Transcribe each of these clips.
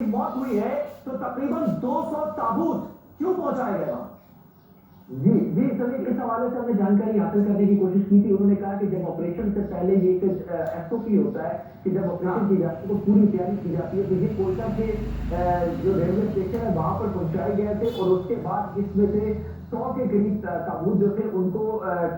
मौत हुई है, तो तकरीबन 200 ताबूत क्यों पहुंचाए गए वहां? जी जी सभी, इस हवाले से हमने जानकारी हासिल करने की कोशिश की थी। उन्होंने कहा कि जब ऑपरेशन से पहले ये एक एसओपी होता है कि जब ऑपरेशन की जाती है तो पूरी तैयारी की जाती है। तो ये कोयटा के जो रेलवे स्टेशन है वहां पर पहुंचाए गए थे और उसके बाद इसमें से 100 के करीब ताबूत जो थे उनको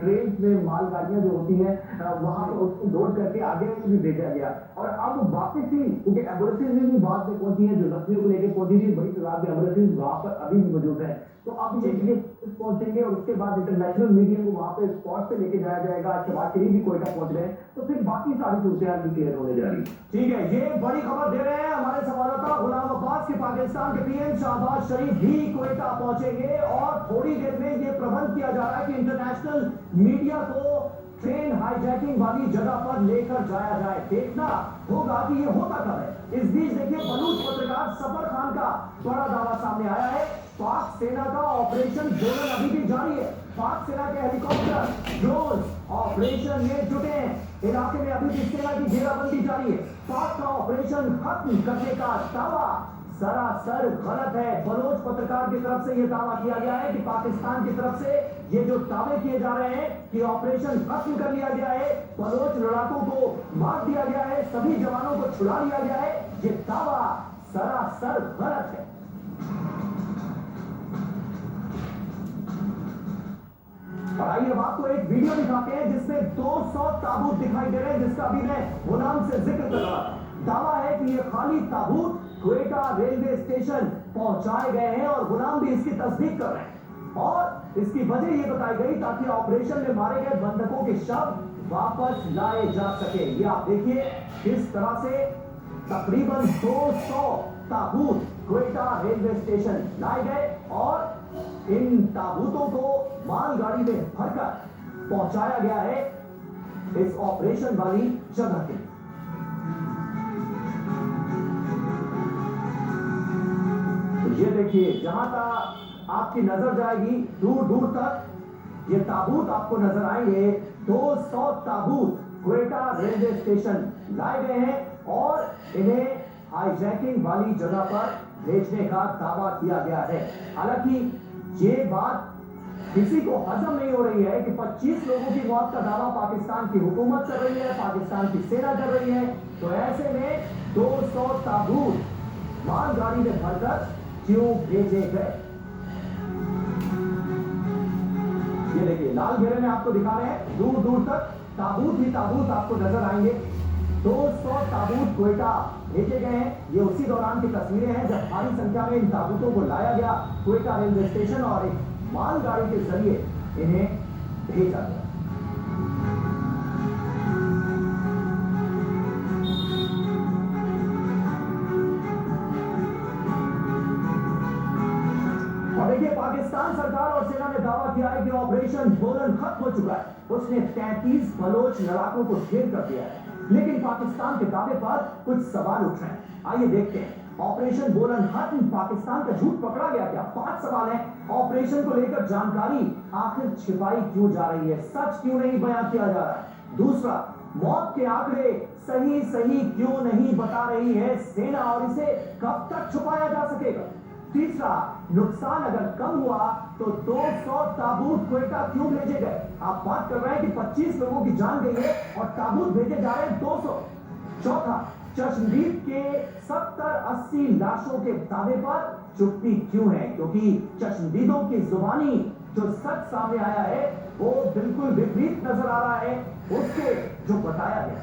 ट्रेन में मालगाड़ियां जो होती हैं वहां पर उसको लोड करके आगे भी भेजा गया। और अब वापस ही क्योंकि एम्बुलेंसेज भी बाद में पहुंची है, जो जख्मियों को लेकर पहुंची थी, बड़ी तादाद में एम्बुलेंसेज वहां पर अभी भी मौजूद है। तो अब ये पहुंचेंगे और उसके बाद इंटरनेशनल मीडिया को वहां पे स्पॉट पे लेके जाया जाएगा। शहबाज शरीफ भी कोयटा पहुंच रहे हैं, तो फिर बाकी सारी सूरत भी क्लियर होने जा रही है। ठीक है, ये बड़ी खबर दे रहे हैं हमारे संवाददाता गुलाम अब्बास कि पाकिस्तान के पीएम शहबाज शरीफ भी कोयटा पहुंचेंगे और थोड़ी देर में ये प्रबंध किया जा रहा है कि इंटरनेशनल मीडिया को ट्रेन हाईजैकिंग वाली जगह पर लेकर जाया जाए। देखना होगा कि ये होता कब है। इस बीच देखिए, बलूच पत्रकार सफर खान का बड़ा दावा सामने आया है। पाक सेना का ऑपरेशन बोलन अभी भी जारी है। पाक सेना के हेलीकॉप्टर ड्रोन ऑपरेशन में जुटे हैं। इलाके में अभी भी सेना की घेराबंदी जारी है। पाक का ऑपरेशन खत्म करने का दावा सरासर गलत है। बलोच पत्रकार की तरफ से यह दावा किया गया है कि पाकिस्तान की तरफ से ये जो दावे किए जा रहे हैं कि ऑपरेशन खत्म कर लिया गया है, बलोच लड़ाकों को मार दिया गया है, सभी जवानों को छुड़ा लिया गया है, ये दावा सरासर गलत है। और आइए अब आपको एक वीडियो दिखाते हैं जिसमें 200 ताबूत दिखाई दे रहे हैं, जिसका अभी मैं गुलाम से जिक्र कर रहा था। दावा है कि ये खाली ताबूत क्वेटा रेलवे स्टेशन पहुंचाए गए हैं और गुलाम भी इसकी तस्दीक कर रहे हैं। और इसकी वजह यह बताई गई ताकि ऑपरेशन में मारे गए बंधकों के शव वापस लाए जा सके। ये आप देखिए किस तरह से तकरीबन 200 ताबूत क्वेटा रेलवे स्टेशन लाए गए और इन ताबूतों को मालगाड़ी में भरकर पहुंचाया गया है इस ऑपरेशन वाली जगह के। तो ये देखिए, जहां तक आपकी नजर जाएगी दूर दूर तक ये ताबूत आपको नजर आएंगे। 200 ताबूत क्वेटा रेलवे स्टेशन लाए गए हैं और इन्हें हाईजैकिंग वाली जगह पर भेजने का दावा किया गया है। हालांकि ये बात किसी को हजम नहीं हो रही है कि 25 लोगों की मौत का दावा पाकिस्तान की हुकूमत कर रही है, पाकिस्तान की सेना कर रही है। तो ऐसे में 200 ताबूत मालगाड़ी में भरकर क्यों भेजे गए? ये देखिए, लाल घेरे में आपको दिखा रहे हैं, दूर दूर तक ताबूत ही ताबूत आपको नजर आएंगे। 200 ताबूत क्वेटा भेजे गए हैं। ये उसी दौरान की तस्वीरें हैं जब भारी संख्या में इन ताबूतों को लाया गया क्वेटा रेलवे स्टेशन और एक मालगाड़ी के जरिए इन्हें भेजा गया। और देखिए, पाकिस्तान सरकार और सेना ने दावा किया है कि ऑपरेशन बोलन खत्म हो चुका है। उसने 33 बलोच लड़ाकों को ढेर कर दिया है। लेकिन पाकिस्तान के दावे पर कुछ सवाल उठ रहे हैं। आइए देखते हैं, ऑपरेशन बोलन खत्म, पाकिस्तान का झूठ पकड़ा गया क्या? 5 सवाल हैं। ऑपरेशन को लेकर जानकारी आखिर छिपाई क्यों जा रही है? सच क्यों नहीं बयान किया जा रहा है? दूसरा, मौत के आंकड़े सही क्यों नहीं बता रही है सेना और इसे कब तक छुपाया जा सकेगा? तीसरा, नुकसान अगर कम हुआ तो 200 ताबूत क्वेटा क्यों भेजे गए? आप बात कर रहे हैं कि 25 लोगों की जान गई है और ताबूत भेजे जा रहे हैं 200। चौथा, चश्मदीद के 70-80 लाशों के दावे पर चुप्पी क्यों है? क्योंकि चश्मदीदों की जुबानी जो सच सामने आया है वो बिल्कुल विपरीत नजर आ रहा है उसके जो बताया गया।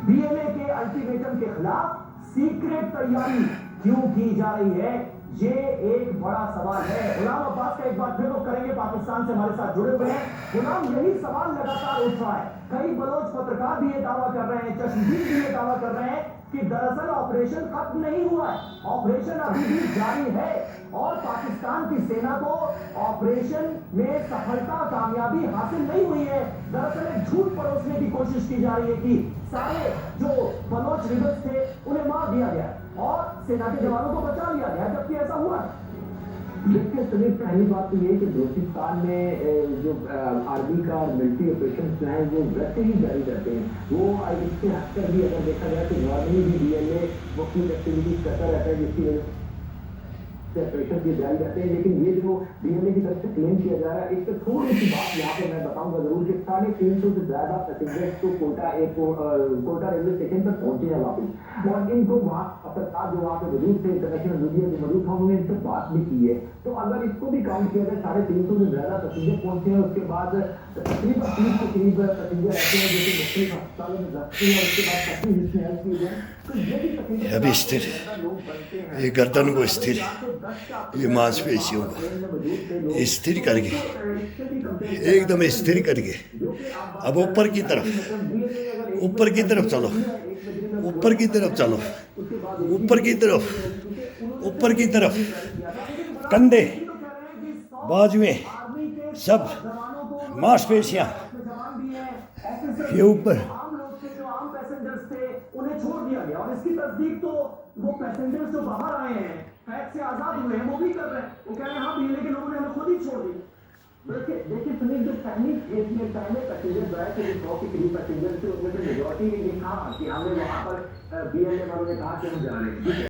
बीएलए के अल्टीमेटम के खिलाफ सीक्रेट तैयारी क्यों की जा रही है? ये एक बड़ा सवाल है। गुलाम अब्बास का एक बार फिर लोग करेंगे, पाकिस्तान से हमारे साथ जुड़े हुए हैं। गुलाम, यही सवाल लगातार उठ रहा है। कई बलोच पत्रकार भी ये दावा कर रहे हैं, चश्मदीद भी ये दावा कर रहे हैं कि दरअसल ऑपरेशन खत्म नहीं हुआ है, ऑपरेशन अभी भी जारी है और पाकिस्तान की सेना को ऑपरेशन में सफलता कामयाबी हासिल नहीं हुई है। दरअसल एक झूठ परोसने की कोशिश की जा रही है कि सारे जो बलोच रिबल्स थे उन्हें मार दिया गया और सेना के जवानों को बचा लिया गया, जबकि ऐसा हुआ है। देखिए सभी पहली बात तो ये कि बलूचिस्तान में जो आर्मी का मिलिट्री ऑपरेशन जो है वो वैसे ही जारी रहते हैं। वो इससे हटकर भी अगर देखा जाए तो नॉर्मली भी डीएलए मुख्तलिफ एक्टिविटीज करता रहता है, जिसकी वजह से ऑपरेशन भी जारी रहते हैं। लेकिन ये जो डीएलए की तरफ से क्लेम किया जा रहा है, एक तो थोड़ी सी बात यहाँ पर मैं बताऊंगा जरूर कि 350 से ज्यादा पैसेंजर्स तो कोटा रेलवे स्टेशन पर पहुंचे हैं वापस, और इनको वहाँ पत्रकार जो वहाँ पे मौजूद थे, इंटरनेशनल मीडिया जो मौजूद था, उन्होंने इनसे बात भी की है। तो अगर इसको भी काउंट किया जाए 350 से ज्यादा पैसेंजर पहुंचे हैं। उसके बाद तकरीबन 30 के करीब पैसेंजर ऐसे हैं जो कि मुख्तलिफ अस्पतालों में भर्ती हैं, और उसके बाद 25 इसमें हेल्प की जाए। तो ये भी पैसेंजर अभी स्थिर, लोग बनते हैं, ये गर्दन को स्थिर, ये मांसपेशियों को स्थिर करके, एकदम स्थिर करके, अब ऊपर की तरफ, ऊपर की तरफ चलो, ऊपर की तरफ चलो, ऊपर की तरफ, ऊपर की तरफ, कंधे, बाजुएं, सब मांसपेशियां, ये ऊपर। आम लोग थे जो आम पैसेंजर्स थे उन्हें छोड़ दिया गया, और इसकी तस्दीक तो वो पैसेंजर्स जो बाहर आए हैं, फैट से आजाद हुए हैं, वो भी कर रहे हैं। वो कह रहे हैं हाँ भी, लेकिन लोगों ने हमें खुद ही छोड़ दिया। देखिए सुनील, जो पहले पैसेंजर जो है, जो 100 के करीब पैसेंजर थे, उनमें से मेजॉरिटी ने ये कहा कि हमें वहाँ पर बीएलए वालों ने कहा कि हम जा रहे हैं।